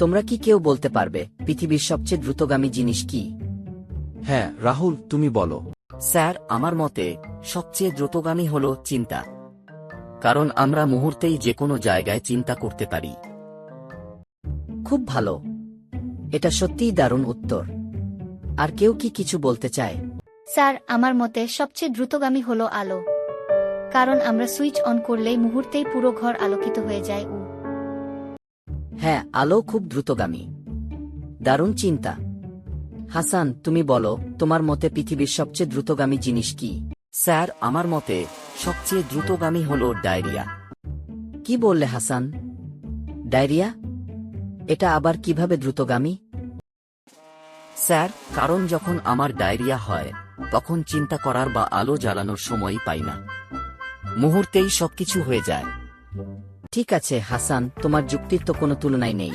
তোমরা কি কেউ বলতে পারবে পৃথিবীর সবচেয়ে দ্রুতগামী জিনিস কি? হ্যাঁ রাহুল, তুমি বলো। স্যার, আমার মতে সবচেয়ে দ্রুতগামী হল চিন্তা। কারণ আমরা মুহূর্তেই যে কোনো জায়গায় চিন্তা করতে পারি। খুব ভালো, এটা সত্যিই দারুণ উত্তর। আর কেউ কি কিছু বলতে চায়? স্যার, আমার মতে সবচেয়ে দ্রুতগামী হলো আলো। কারণ আমরা সুইচ অন করলেই মুহূর্তেই পুরো ঘর আলোকিত হয়ে যায়। হ্যাঁ, আলো খুব দ্রুতগামী। দারুণ চিন্তা। হাসান, তুমি বলো, তোমার মতে পৃথিবীর সবচেয়ে দ্রুতগামী জিনিস কি? স্যার, আমার মতে সবচেয়ে দ্রুতগামী হল ডায়রিয়া। কি বললে হাসান? ডায়রিয়া? এটা আবার কিভাবে দ্রুতগামী? স্যার, কারণ যখন আমার ডায়রিয়া হয় তখন চিন্তা করার বা আলো জ্বালানোর সময়ই পাই না, মুহূর্তেই সবকিছু হয়ে যায়। ঠিক আছে হাসান, তোমার যুক্তির তো কোনো তুলনাই নেই।